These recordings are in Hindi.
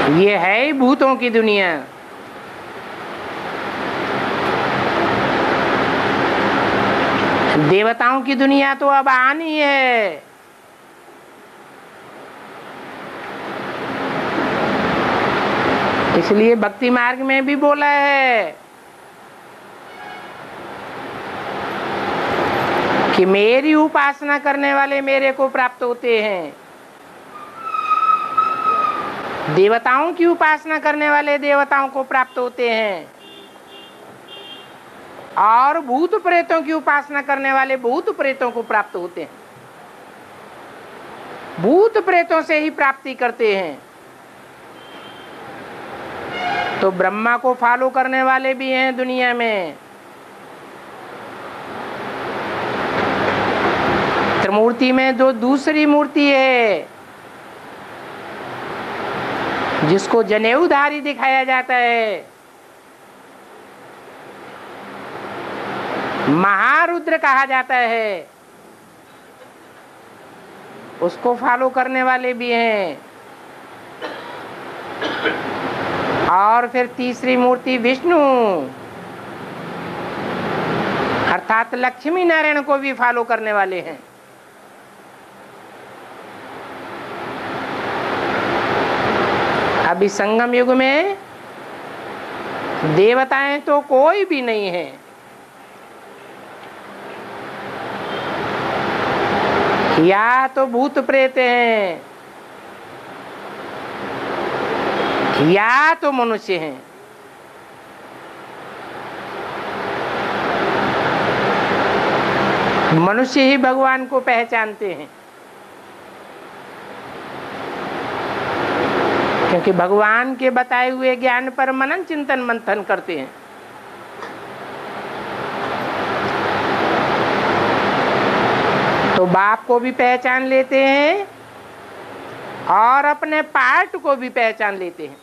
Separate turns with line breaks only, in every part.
ये है ही भूतों की दुनिया। देवताओं की दुनिया तो अब आनी है। इसलिए भक्ति मार्ग में भी बोला है कि मेरी उपासना करने वाले मेरे को प्राप्त होते हैं, देवताओं की उपासना करने वाले देवताओं को प्राप्त होते हैं, और भूत प्रेतों की उपासना करने वाले भूत प्रेतों को प्राप्त होते हैं। भूत प्रेतों से ही प्राप्ति करते हैं। तो ब्रह्मा को फॉलो करने वाले भी हैं दुनिया में। त्रिमूर्ति में जो दूसरी मूर्ति है जिसको जनेऊधारी दिखाया जाता है, महारुद्र कहा जाता है, उसको फॉलो करने वाले भी हैं। और फिर तीसरी मूर्ति विष्णु अर्थात लक्ष्मी नारायण को भी फॉलो करने वाले हैं। अभी संगम युग में देवताएं तो कोई भी नहीं है, या तो भूत प्रेत हैं या तो मनुष्य हैं। मनुष्य ही भगवान को पहचानते हैं, क्योंकि भगवान के बताए हुए ज्ञान पर मनन चिंतन मंथन करते हैं। तो बाप को भी पहचान लेते हैं और अपने पार्ट को भी पहचान लेते हैं।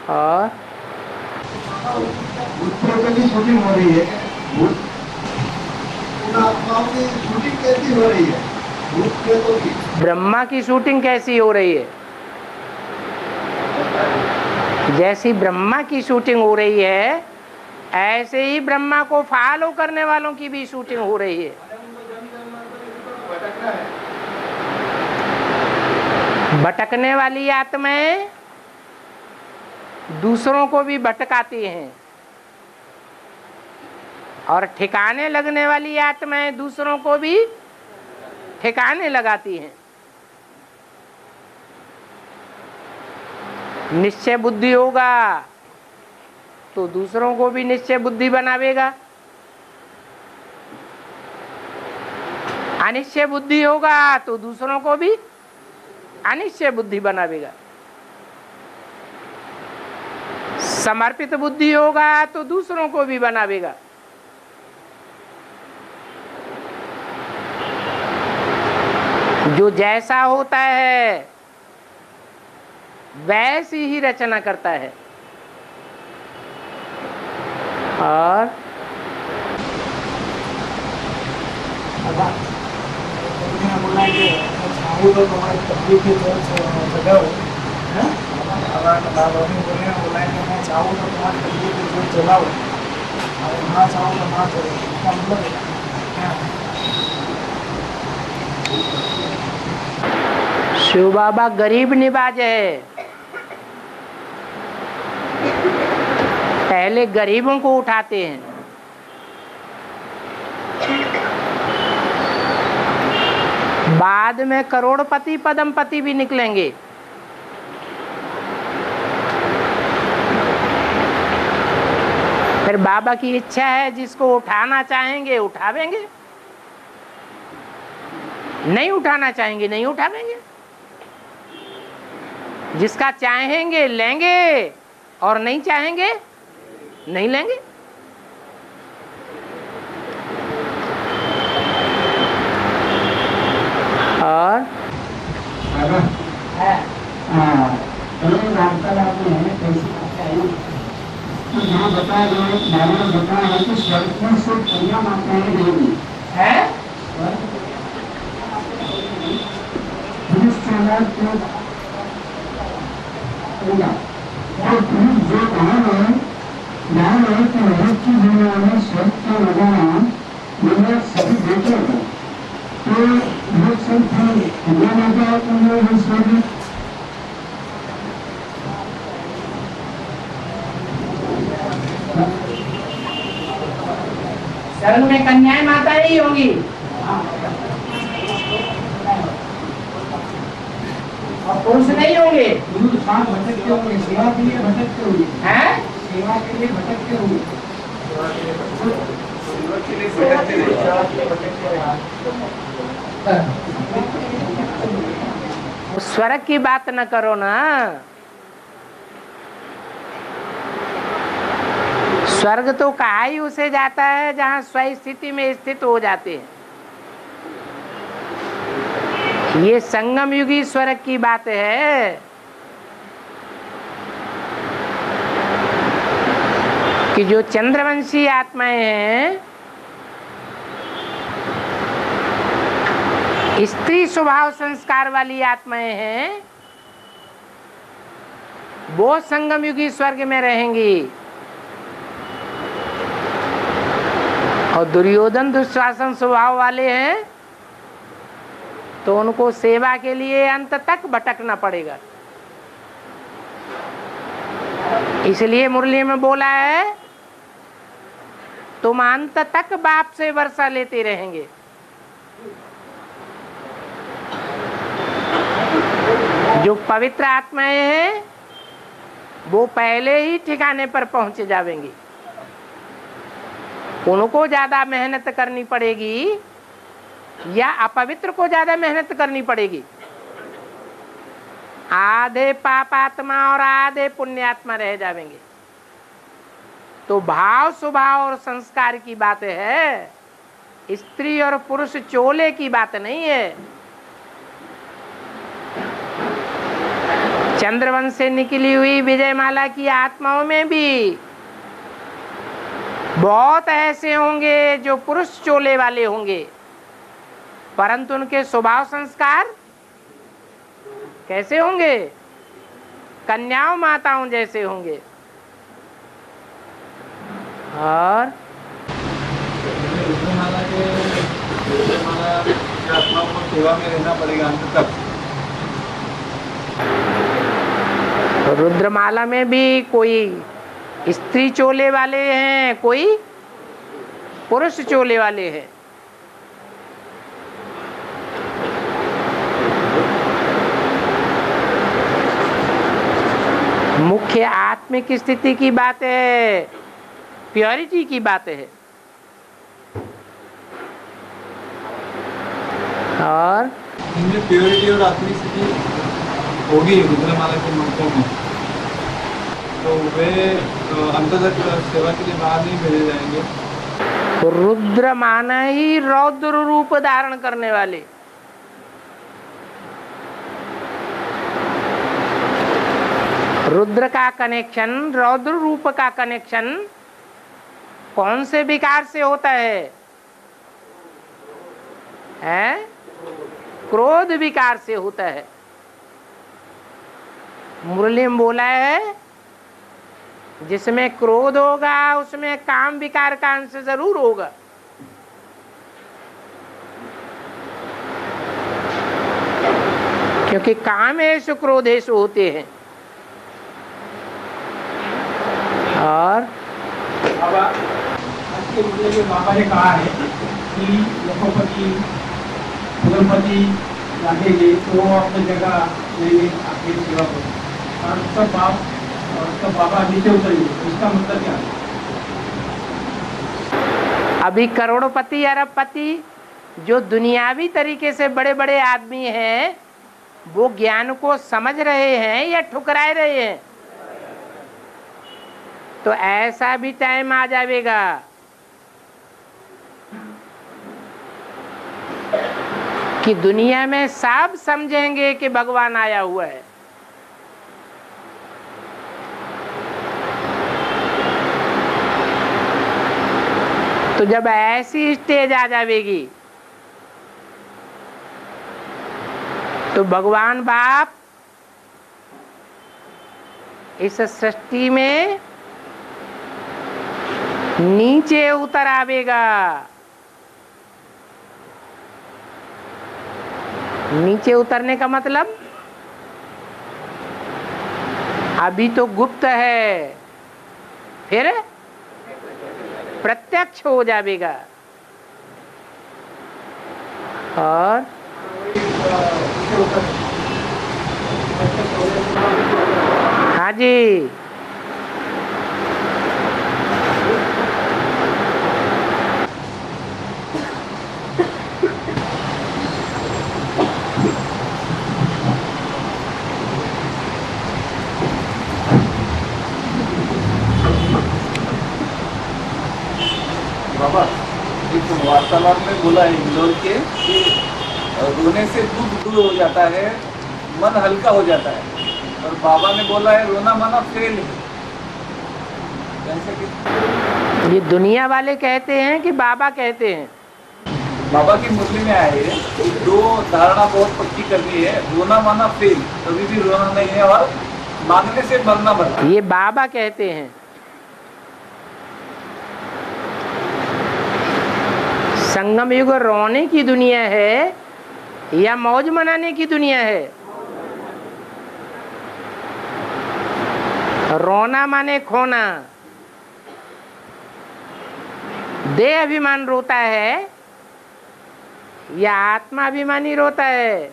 और
शूटिंग हो रही है, शूटिंग कैसी हो रही है?
ब्रह्मा की शूटिंग कैसी हो रही है? जैसी ब्रह्मा की शूटिंग हो रही है, ऐसे ही ब्रह्मा को फॉलो करने वालों की भी शूटिंग हो रही है। भटकने वाली आत्माएं दूसरों को भी भटकाती हैं, और ठिकाने लगने वाली आत्माएं दूसरों को भी ठिकाने लगाती हैं। निश्चय बुद्धि होगा तो दूसरों को भी निश्चय बुद्धि बनावेगा, अनिश्चय बुद्धि होगा तो दूसरों को भी अनिश्चय बुद्धि बनावेगा, समर्पित बुद्धि होगा तो दूसरों को भी बनावेगा। जो जैसा होता है वैसी ही रचना करता है। और शिव बाबा गरीब निवाज है। पहले गरीबों को उठाते हैं, बाद में करोड़पति पद्मपति भी निकलेंगे। फिर बाबा की इच्छा है, जिसको उठाना चाहेंगे उठावेंगे, नहीं उठाना चाहेंगे नहीं उठावेंगे। जिसका चाहेंगे लेंगे और नहीं चाहेंगे नहीं लेंगे। और
यहाँ बताया है कि स्वर्ग में सिर्फ कन्या माताएं रहेगी है। होगा। और फिर जो काम है कि महज की दुनिया में स्वर्ग का लगाना ये सभी देखे हैं। तो ये सब स्वर्ग
स्वर्ग में कन्याएं माता ही होंगी और पुरुष नहीं होंगे।
भटकते होंगे, सेवा के लिए भटकते होंगे,
हैं?
सेवा के लिए भटकते होंगे।
स्वर्ग की बात न करो ना। स्वर्ग तो कहा ही उसे जाता है जहां स्वस्थिति में स्थित हो जाते हैं। ये संगम युगी स्वर्ग की बात है कि जो चंद्रवंशी आत्माएं हैं, स्त्री स्वभाव संस्कार वाली आत्माएं हैं, वो संगम युगी स्वर्ग में रहेंगी। और दुर्योधन दुशासन स्वभाव वाले हैं तो उनको सेवा के लिए अंत तक भटकना पड़ेगा। इसलिए मुरली में बोला है, तुम अंत तक बाप से वर्षा लेते रहेंगे। जो पवित्र आत्माएं हैं वो पहले ही ठिकाने पर पहुंच जाएंगी। उनको ज्यादा मेहनत करनी पड़ेगी या अपवित्र को ज्यादा मेहनत करनी पड़ेगी? आधे पापात्मा और आधे पुण्यात्मा रह जाएंगे। तो भाव स्वभाव और संस्कार की बात है, स्त्री और पुरुष चोले की बात नहीं है। चंद्रवंश से निकली हुई विजयमाला की आत्माओं में भी बहुत ऐसे होंगे जो पुरुष चोले वाले होंगे, परंतु उनके स्वभाव संस्कार कैसे होंगे? कन्याओं माताओं जैसे होंगे। और
सेवा में रहना पड़ेगा अंत तक।
रुद्रमाला में भी कोई स्त्री चोले वाले हैं, कोई पुरुष चोले वाले हैं। मुख्य आत्मिक स्थिति की बात है, प्योरिटी की बात है। और
इनमें प्योरिटी और आत्मिक स्थिति होगी रुद्रमाला के मंत्रों में, तो वे अंत तक सेवा के लिए बाहर नहीं भेजे जाएंगे।
रुद्र माना ही रौद्र रूप धारण करने वाले। रुद्र का कनेक्शन, रौद्र रूप का कनेक्शन कौन से विकार से होता है? क्रोध विकार से होता है। मुरली में बोला है, जिसमें क्रोध होगा उसमें काम विकार का अंश जरूर होगा। क्योंकि कामेषु क्रोधेषु होते हैं। और
बाबा आज के मुद्दे में बाबा ने कहा है कि लखोपति उद्योगपति लागेंगे तो वो अपनी जगह लेंगे आपकी सेवा को, और सब बाप और सब बाबा नीचे उतरेंगे। इसका मतलब क्या है?
अभी करोड़पति अरबपति जो दुनियावी तरीके से बड़े बड़े आदमी हैं, वो ज्ञान को समझ रहे हैं या ठुकराए रहे हैं? तो ऐसा भी टाइम आ जाएगा कि दुनिया में सब समझेंगे कि भगवान आया हुआ है। तो जब ऐसी स्टेज आ जाएगी तो भगवान बाप इस सृष्टि में नीचे उतर आवेगा। नीचे उतरने का मतलब अभी तो गुप्त है, फिर प्रत्यक्ष हो जाएगा। और हाँ जी,
बाबा एक वार्तालाप में बोला है इंदौर के कि रोने से दुख दूर हो जाता है, मन हल्का हो जाता है। और बाबा ने बोला है रोना माना फेल है। जैसे कि
ये दुनिया वाले कहते हैं कि बाबा कहते हैं?
बाबा की मुरली में आए दो धारणा बहुत पक्की करनी है, रोना माना फेल, कभी भी रोना नहीं है, और मांगने से मरना मरना।
ये बाबा कहते हैं। संगम युग रोने की दुनिया है या मौज मनाने की दुनिया है? रोना माने खोना। देह अभिमान रोता है या आत्मा अभिमानी रोता है?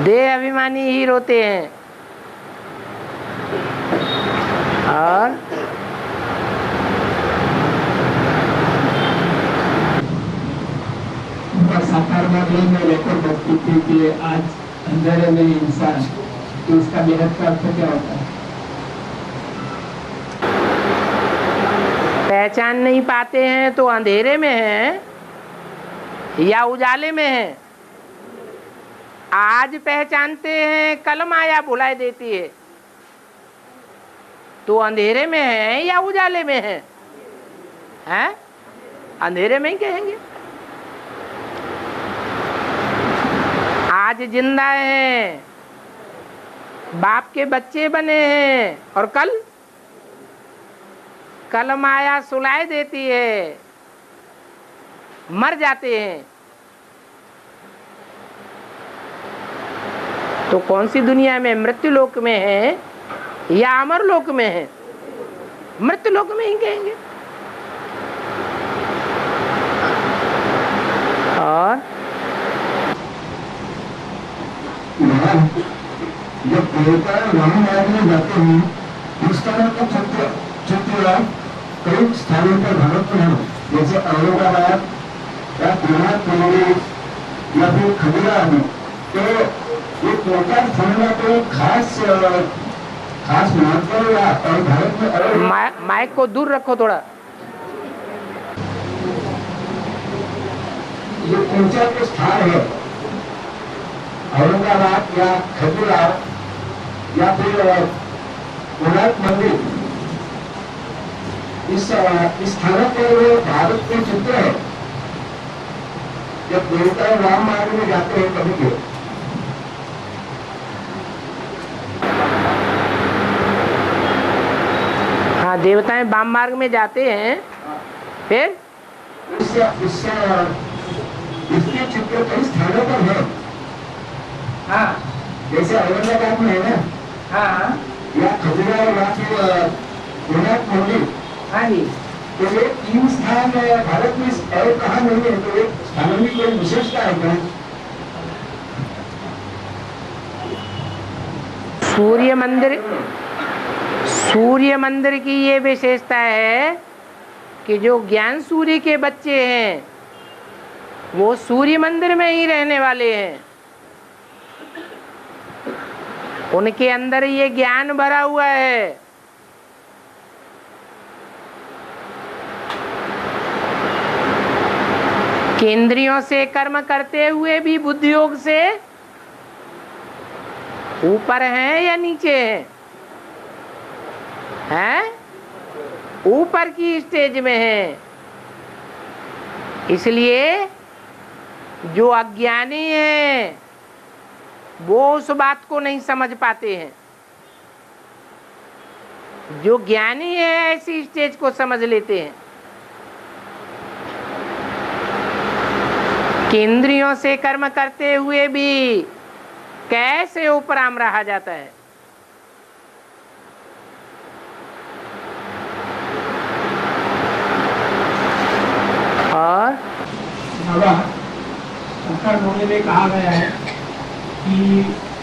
देह अभिमानी ही रोते हैं। और
साकार में लेकर बचती थी कि आज अंधेरे में इंसान, तो इसका बेहद का अर्थ क्या होता है?
पहचान नहीं पाते हैं तो अंधेरे में हैं या उजाले में हैं? आज पहचानते हैं, कल माया भुला देती है, तो अंधेरे में हैं या उजाले में हैं? हैं? अंधेरे में ही कहेंगे। आज जिंदा हैं, बाप के बच्चे बने हैं, और कल माया सुलाए देती है, मर जाते हैं। तो कौन सी दुनिया में, मृत्यु लोक में है या अमर लोक में है? मृत्यु लोक में ही कहेंगे। और
जब देवता वहां मार्ग में जाते हैं, उस तरह का चित्र कई स्थानों पर भारत में है, जैसे औरंगाबाद या पुणे या फिर खजुरा आदि। तो ये कोटा स्थान में कोई खास महत्व या और भारत में
माइक को दूर रखो थोड़ा।
ये ऊंचा जो स्थान है, औरंगाबाद या खजुरा या फिर कोणार्क मंदिर, इस स्थानों पर वो भारत के चित्र है। जब देवता राम मार्ग में जाते हैं कभी के,
हाँ, देवताएं वाम मार्ग में जाते हैं, फिर
इसके चित्र कई स्थानों पर है। हाँ, जैसे औरंगाबाद में है ना। हाँ, या खजुरा या फिर कोणार्क मंदिर। हाँ जी। तो ये 3 स्थान भारत में और कहाँ नहीं है, तो एक स्थानों में कोई विशेषता है क्या?
सूर्य मंदिर की ये विशेषता है कि जो ज्ञान सूर्य के बच्चे हैं वो सूर्य मंदिर में ही रहने वाले हैं। उनके अंदर ये ज्ञान भरा हुआ है। केंद्रियों से कर्म करते हुए भी बुद्धि योग से ऊपर हैं या नीचे हैं? हैं? ऊपर की स्टेज में हैं। इसलिए जो अज्ञानी हैं वो उस बात को नहीं समझ पाते हैं। जो ज्ञानी है ऐसी स्टेज को समझ लेते हैं कि इंद्रियों से कर्म करते हुए भी कैसे उपराम रहा जाता है। और
बाबा संस्कार बोलने में कहा गया है कि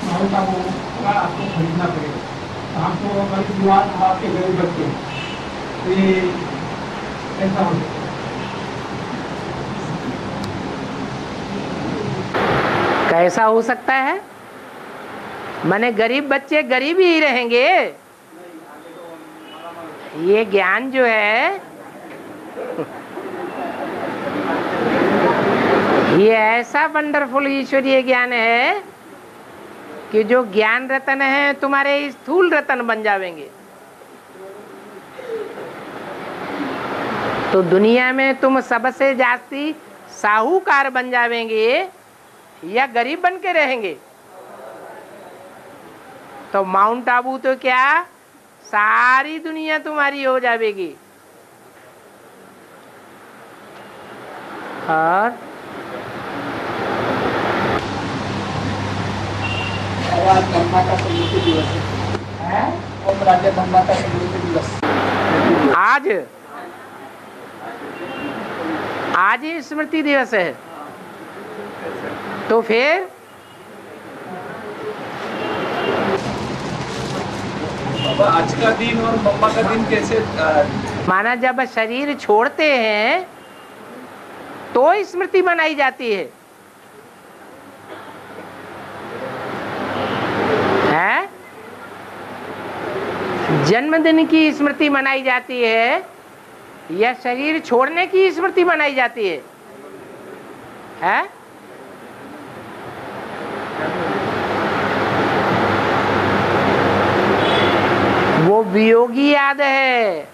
माउंट आबू का आपको खरीदना पड़ेगा, तो आपको अगर युवा आपके गरीब बच्चे तो ये कैसा हो सकता है?
कैसा हो सकता है? माने गरीब बच्चे गरीब ही रहेंगे। ये ज्ञान जो है ये ऐसा वंडरफुल ईश्वरीय ज्ञान है कि जो ज्ञान रतन है तुम्हारे स्थूल रतन बन जावेंगे। तो दुनिया में तुम सबसे जास्ती साहूकार बन जावेंगे या गरीब बन के रहेंगे। तो माउंट आबू तो क्या सारी दुनिया तुम्हारी हो जाएगी। और
आज ब्रह्मा का स्मृति दिवस है, ओम राजा ब्रह्मा का स्मृति दिवस
आज ही स्मृति दिवस है। तो फिर
बाबा आज का दिन और मम्मा का दिन कैसे
माना जब शरीर छोड़ते हैं तो स्मृति मनाई जाती है, हैं? जन्मदिन की स्मृति मनाई जाती है या शरीर छोड़ने की स्मृति मनाई जाती है, हैं? वो वियोगी याद है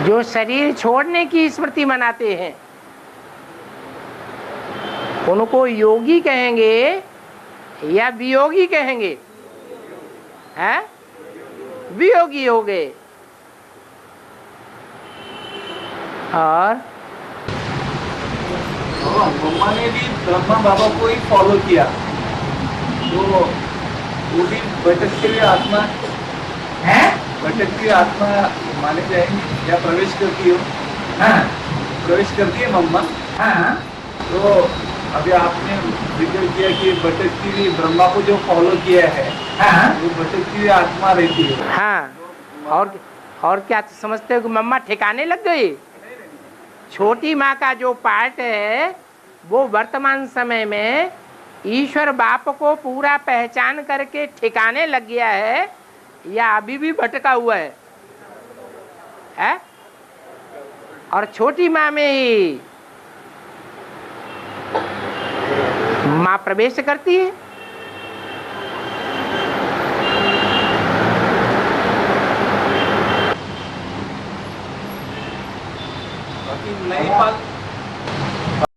जो शरीर छोड़ने की स्मृति मनाते हैं, उनको योगी कहेंगे या वियोगी कहेंगे? हैं? वियोगी हो गए। और
मम्मा ने भी ब्रह्मा बाबा को ही फॉलो किया, तो वो भी भटकती हुई आत्मा
है,
भटकती हुई आत्मा माने जाएंगे या प्रवेश करती हो?
हाँ
प्रवेश करती है मम्मा।
हाँ।
तो अभी आपने जिक्र किया कि भटकती हुई ब्रह्मा को जो फॉलो किया है,
हाँ
वो भटकती हुई आत्मा रहती है।
हाँ, और क्या समझते हो कि मम्मा ठिकाने लग गई? छोटी माँ का जो पार्ट है वो वर्तमान समय में ईश्वर बाप को पूरा पहचान करके ठिकाने लग गया है या अभी भी भटका हुआ है? और छोटी माँ में ही माँ प्रवेश करती है।